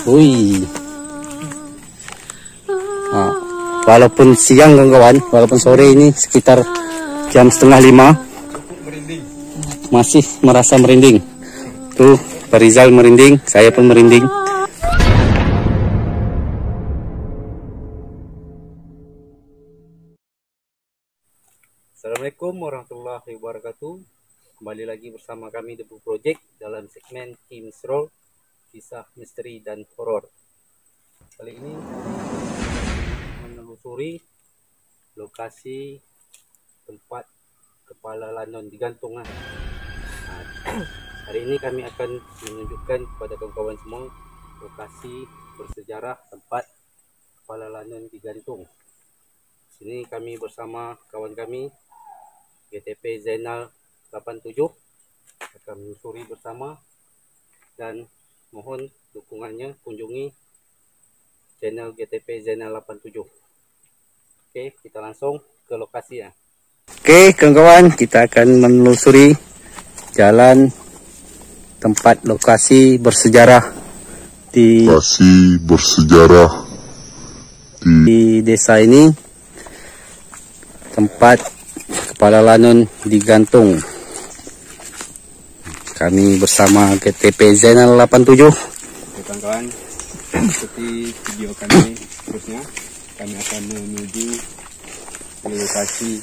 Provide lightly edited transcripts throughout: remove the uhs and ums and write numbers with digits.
Wih. Nah, walaupun siang kawan-kawan, walaupun sore ini sekitar jam 4:30, masih merasa merinding. Tuh, Pak Rizal merinding, saya pun merinding. Assalamualaikum warahmatullahi wabarakatuh. Kembali lagi bersama kami Debu Project dalam segmen Kim's Roll, kisah misteri dan horor. Kali ini menelusuri lokasi tempat kepala lanon digantung. Hari ini kami akan menunjukkan kepada kawan-kawan semua lokasi bersejarah tempat kepala lanon digantung. Sini kami bersama kawan kami GTP Zainal 87 akan menyusuri bersama, dan mohon dukungannya, kunjungi channel GTP Zainal 87. Oke, kita langsung ke lokasi ya. Oke kawan-kawan, kita akan menelusuri jalan tempat lokasi bersejarah di desa ini, tempat kepala lanon digantung. Kami bersama GTP Zainal 87. Oke kawan-kawan, seperti video kami terusnya, kami akan menuju ke lokasi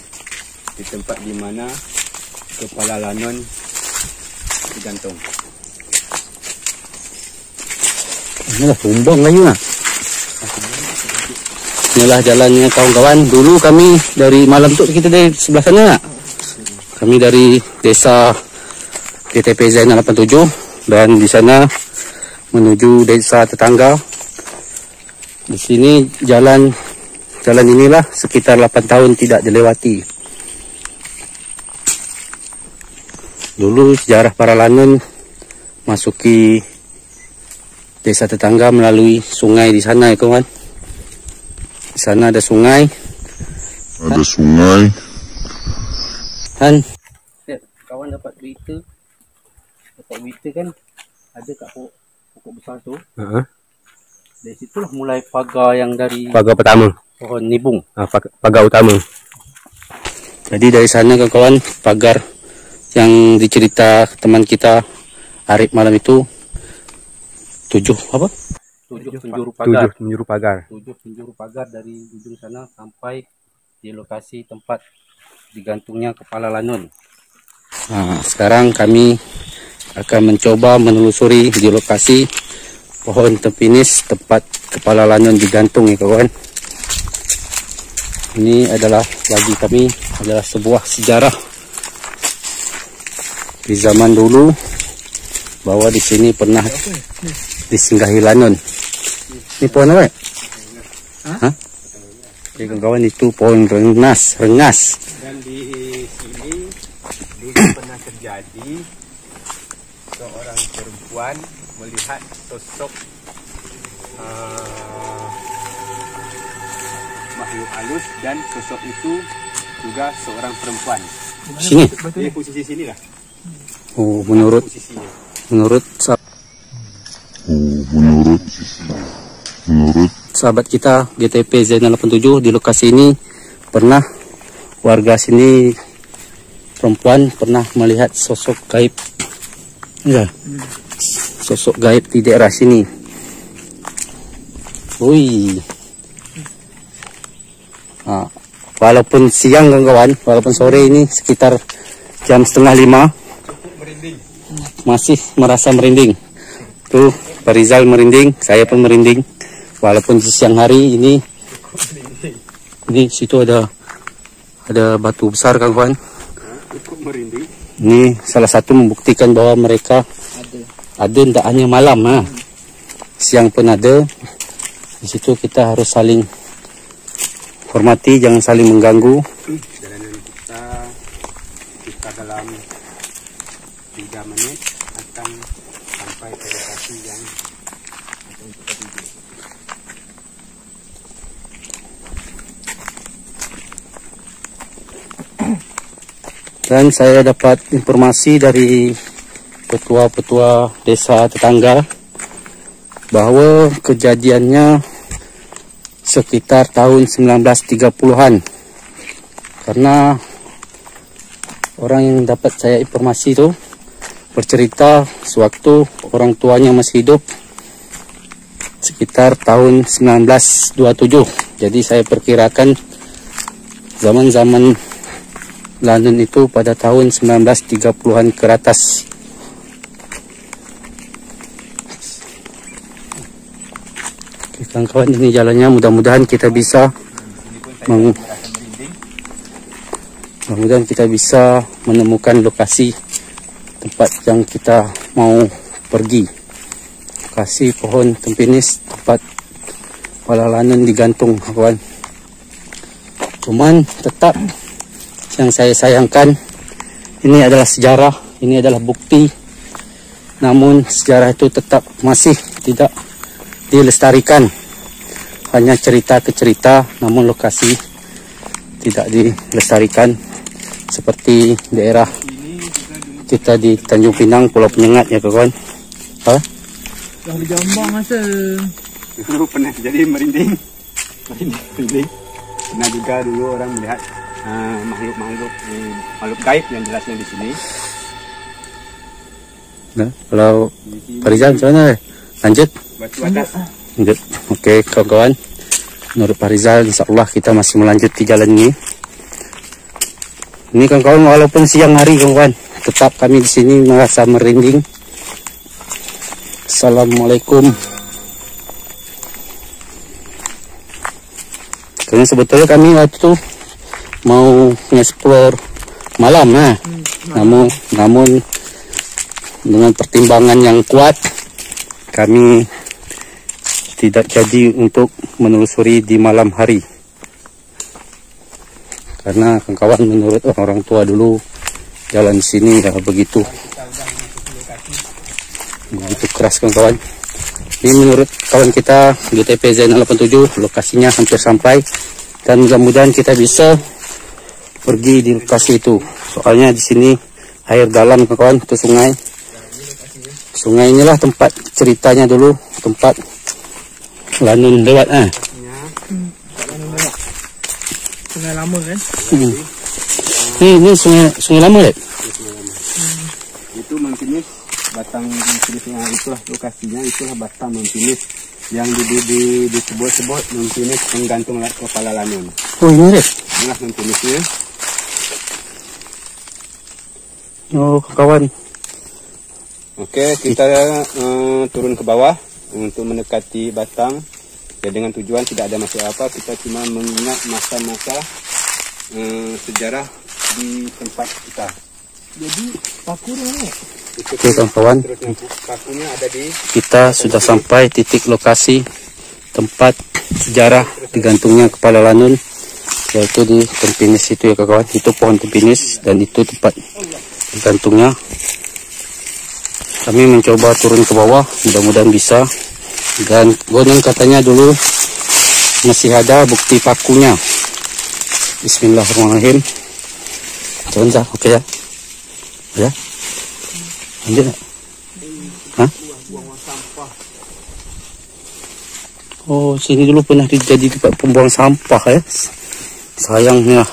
di tempat di mana kepala lanon digantung. Inilah tumbang lagi lah. Inilah jalannya kawan-kawan. Dulu kami dari malam tuh kita dari sebelah sana. Kami dari desa GTP Zainal 87 dan di sana menuju desa tetangga. Di sini jalan inilah sekitar 8 tahun tidak dilewati. Dulu sejarah para lanon masuki desa tetangga melalui sungai di sana ya kawan. Di sana ada sungai. Han, kawan dapat berita kan ada kat pokok besar tu. Dari situlah mulai pagar yang dari Pagar pertama, pohon nibung. pagar utama. Jadi dari sana kawan, pagar yang dicerita teman kita Arif malam itu 7 penjuru pagar. 7 penjuru pagar dari ujung sana sampai di lokasi tempat digantungnya kepala lanon. Nah, sekarang kami akan mencoba menelusuri di lokasi pohon tepinis tempat kepala lanon digantung ya kawan. Ini adalah bagi kami adalah sebuah sejarah di zaman dulu bahwa di sini pernah disinggahi lanon. Ini pohon apa? Hah? Jadi kawan-kawan, itu pohon rengas. Dan di sini dulu pernah terjadi seorang perempuan melihat sosok makhluk halus, dan sosok itu juga seorang perempuan. Sini. Di posisi sini lah. Oh, menurut sahabat kita GTP Zainal 87, di lokasi ini pernah warga sini perempuan pernah melihat sosok gaib. Ya. Sosok gaib di daerah sini. Wih. Nah, walaupun siang kawan, walaupun sore ini sekitar jam 4:30, masih merasa merinding. Tuh, Pak Rizal merinding, saya pun merinding. Walaupun di siang hari ini situ ada batu besar kawan. Ini salah satu membuktikan bahwa mereka ada tidak hanya malam, siang pun ada. Di situ kita harus saling hormati, jangan saling mengganggu. Jalanan kita dalam 3 menit akan sampai ke lokasi yang akan kita tuju. Dan saya dapat informasi dari petua-petua desa tetangga bahwa kejadiannya sekitar tahun 1930-an. Karena orang yang dapat saya informasi itu bercerita sewaktu orang tuanya masih hidup sekitar tahun 1927. Jadi saya perkirakan zaman-zaman London itu pada tahun 1930-an ke atas. Oke, kawan-kawan, ini jalannya, mudah-mudahan kita bisa menemukan lokasi tempat yang kita mau pergi. Lokasi pohon tempinis, tempat kepala lanun digantung, kawan. Cuman tetap yang saya sayangkan, ini adalah sejarah, ini adalah bukti. Namun sejarah itu tetap masih tidak dilestarikan. Hanya cerita ke cerita, namun lokasi tidak dilestarikan. Seperti daerah kita di Tanjung Pinang, Pulau Penyengat ya kawan. Hah? Yang di Jombang masa. Dulu pernah jadi merinding. Pernah juga dulu orang melihat makhluk gaib yang jelasnya di sini. Nah, kalau Pak Rizal macam mana? Lanjut? Lanjut. Oke kawan-kawan. Menurut Pak Rizal, insya-Allah kita masih melanjuti jalan ini. Ini kawan-kawan, walaupun siang hari kawan-kawan, tetap kami di sini merasa merinding. Assalamualaikum. Karena sebetulnya kami waktu itu mau nge-explore malam, namun dengan pertimbangan yang kuat kami tidak jadi untuk menelusuri di malam hari. Karena kawan-kawan, menurut orang tua dulu jalan sini ya begitu keras kawan-kawan. Ini menurut kawan kita GTP Zainal 87, lokasinya hampir sampai dan mudah-mudahan kita bisa pergi di lokasi itu. Soalnya di sini air dalam kawan, itu sungai. Sungai inilah tempat ceritanya dulu, tempat lanun lewat Sungai Lamun kan? Ini sungai Lamun ya? Itu Mempinis, batang Mempinisnya itulah lokasinya, itulah batang Mempinis yang disebut-sebut Mempinis penggantung kepala lanun. Oh ini deh. Inilah Mempinisnya. Oh kawan. Oke, kita turun ke bawah untuk mendekati batang. Ya, dengan tujuan tidak ada masalah apa, kita cuma mengingat masa-masa sejarah di tempat kita. Jadi pakunya mana? Oke kawan-kawan, Pakunya ada di. kita sudah sampai titik lokasi tempat sejarah digantungnya kepala lanun, yaitu di tempinis itu ya kawan. Itu pohon tempinis dan itu tempat digantungnya. Kami mencoba turun ke bawah, mudah-mudahan bisa. Dan konon katanya dulu masih ada bukti pakunya. Bismillahirrahmanirrahim. Coba oke ya. Ya. Lanjut. Hah? Oh, sini dulu pernah jadi tempat pembuang sampah ya. Sayangnya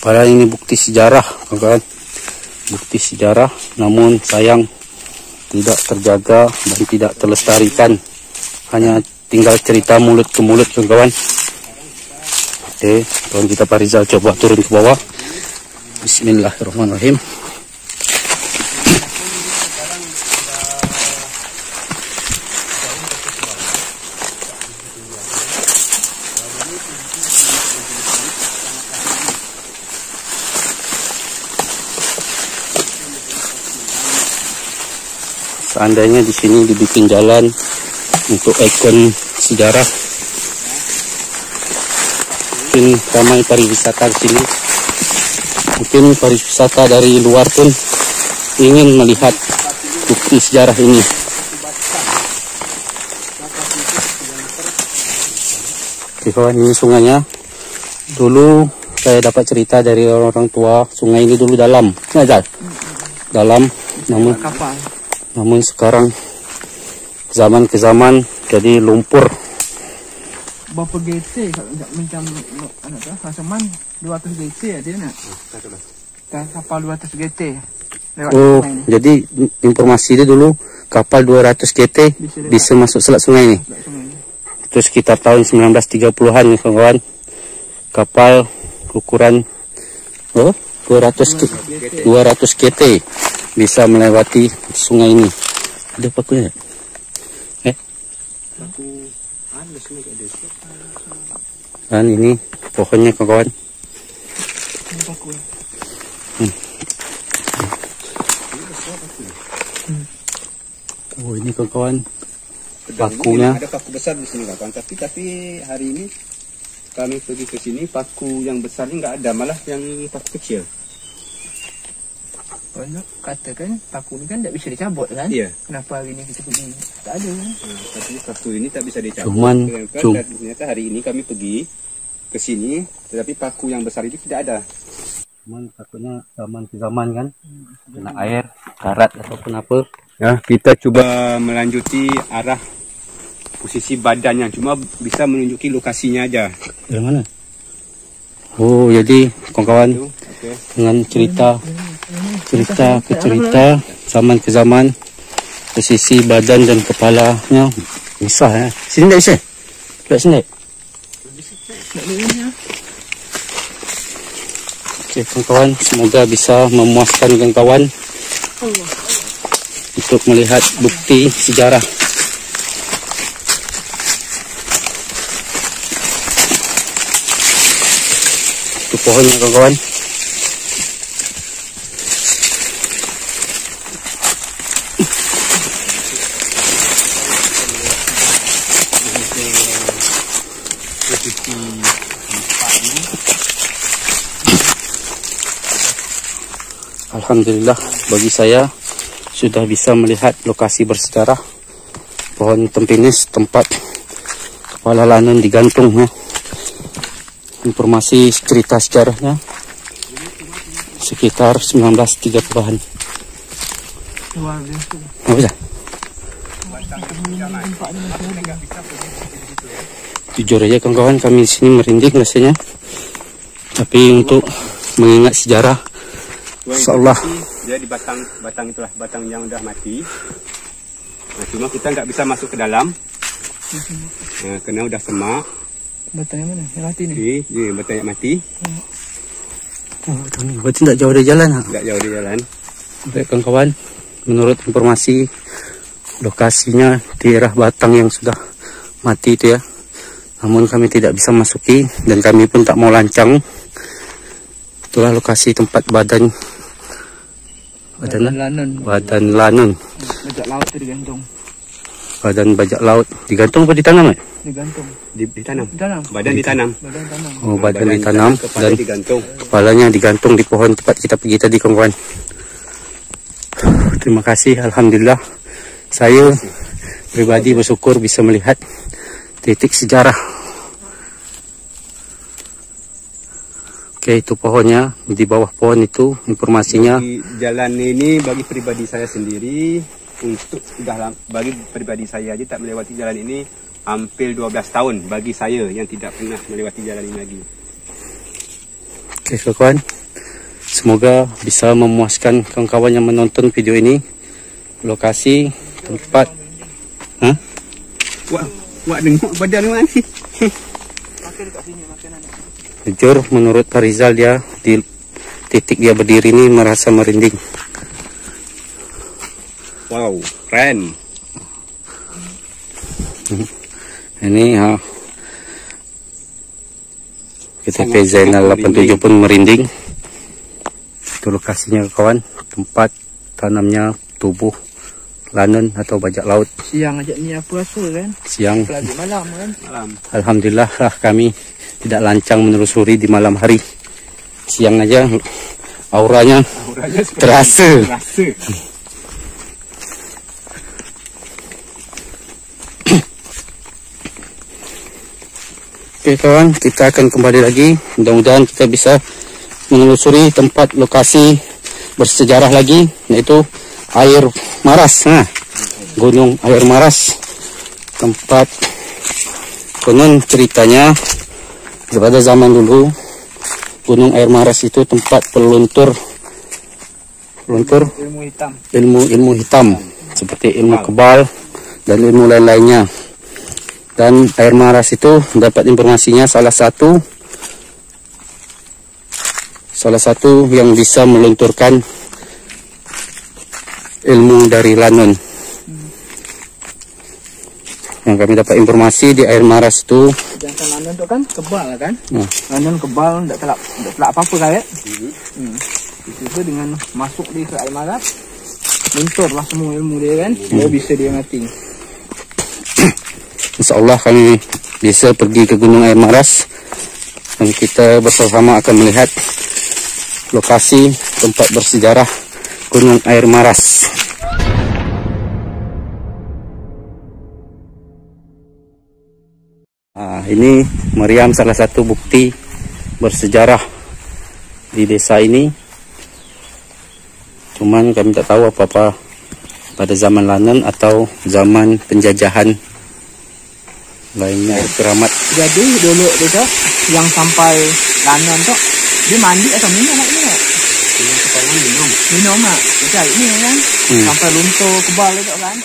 padahal ini bukti sejarah, kan? Bukti sejarah, namun sayang tidak terjaga dan tidak terlestarikan. Hanya tinggal cerita mulut ke mulut, kawan. Oke, kawan kita Pak Rizal coba turun ke bawah. Bismillahirrahmanirrahim. Seandainya di sini dibikin jalan untuk ikon sejarah, mungkin ramai pariwisata di sini. Mungkin pariwisata dari luar pun ingin melihat bukti sejarah ini. Oke kawan, ini sungainya. Dulu saya dapat cerita dari orang tua, sungai ini dulu dalam, dalam, namun sekarang zaman ke zaman jadi lumpur. Berapa GT macam macam mana 200 GT ada nak? Tak kapal 200 GT. Oh, jadi informasi dia dulu kapal 200 GT bisa masuk selat sungai ni. Itu sekitar tahun 1930-an ni kawan. Kapal ukuran 200 GT bisa melewati sungai ini. Ada pakunya? Dan ini pohonnya kawan. Oh, ini kawan. Pakunya. Ada paku besar di sini kawan. Tapi hari ini kami pergi ke sini, paku yang besar ni nggak ada, malah yang paku kecil. Banyak katakan paku ni kan tak bisa dicabut kan? Iya. Kenapa hari ni kita pergi? Tak ada kan? Tapi paku ini tak bisa dicabut. Cuman ternyata hari ini kami pergi ke sini, tetapi paku yang besar itu tidak ada. Cuman pakunya zaman ke zaman kan, kena air, karat ataupun apa. Ya, kita coba melanjuti arah posisi badannya, cuma bisa menunjuki lokasinya aja. Dari mana? Oh, jadi kawan-kawan Okay. dengan cerita ke cerita, zaman ke zaman, posisi badan dan kepalanya bisa ya. Sini tak bisa? Tak sini. Okey kawan-kawan, semoga bisa memuaskan kawan-kawan untuk melihat bukti sejarah. Itu pohonnya kawan-kawan. Alhamdulillah bagi saya sudah bisa melihat lokasi bersejarah pohon tempinis tempat kepala lanun digantung ya. Informasi cerita sejarahnya sekitar 1930-an. Luar biasa. Apa dah? Jujur aja kawan-kawan, kami di sini merinding rasanya. Tapi untuk mengingat sejarah, insyaallah dia di batang itulah batang yang udah mati. Nah, cuma kita nggak bisa masuk ke dalam. Nah, karena udah semak. Batang yang mana? Yang mati ni? Ini batang yang mati. oh, ini berarti tak jauh dari jalan. Nggak jauh dari jalan. Baik kawan-kawan, menurut informasi lokasinya daerah batang yang sudah mati itu ya. Namun kami tidak bisa masuki dan kami pun tak mau lancang. Itulah lokasi tempat badan lanun. Badan lanun. Bajak laut tu digantung. Badan bajak laut digantung apa ditanam? Digantung. Ditanam. Ditanam. Badan ditanam. Badan tanam. Oh, badan ditanam kepala dan digantung. kepalanya digantung di pohon tempat kita pergi tadi kawan-kawan. Terima kasih, alhamdulillah. Saya pribadi bersyukur bisa melihat titik sejarah. Oke, itu pohonnya. Di bawah pohon itu informasinya. Di jalan ini bagi pribadi saya sendiri, untuk bagi pribadi saya aja tak melewati jalan ini hampir 12 tahun bagi saya yang tidak pernah melewati jalan ini lagi. Oke kawan, semoga bisa memuaskan kawan-kawan yang menonton video ini. Lokasi tempat Wak dengar badan mana sih? Makan dekat sini makanan. jujur menurut Pak Rizal, dia di titik dia berdiri ini merasa merinding. Wow, keren. Ini PTP Zainal 87 pun merinding. Itu lokasinya kawan, tempat tanamnya tubuh lanun atau bajak laut. Siang ajak ni puasa kan? Siang. Apalagi malam kan? Malam. Alhamdulillah lah kami tidak lancang menelusuri di malam hari. Siang aja auranya terasa. Oke kawan, kita akan kembali lagi. Mudah-mudahan kita bisa menelusuri tempat lokasi bersejarah lagi, yaitu air maras. Gunung Air Maras. Tempat konon ceritanya pada zaman dulu Gunung Air Maras itu tempat peluntur ilmu hitam seperti ilmu kebal dan ilmu lain-lainnya. Dan Air Maras itu dapat informasinya salah satu yang bisa melunturkan ilmu dari Lanun. Yang kami dapat informasi di Air Maras itu, jangan Lanun itu kan kebal kan? Lanun kebal, tidak telak apa-apa kayak. Itu dengan masuk di Air Maras, lunturlah semua ilmu dia kan, dia bisa dia mati. Insya Allah kami bisa pergi ke Gunung Air Maras dan kita bersama akan melihat lokasi tempat bersejarah Gunung Air Maras. Ini meriam salah satu bukti bersejarah di desa ini. Cuman kami tak tahu apa-apa pada zaman Lanun atau zaman penjajahan lainnya. Keramat. Jadi dulu itu yang sampai Lanun tuh dia mandi atau minum maknya? Minum mak. Jadi ini kan sampai luntur kebal itu kan.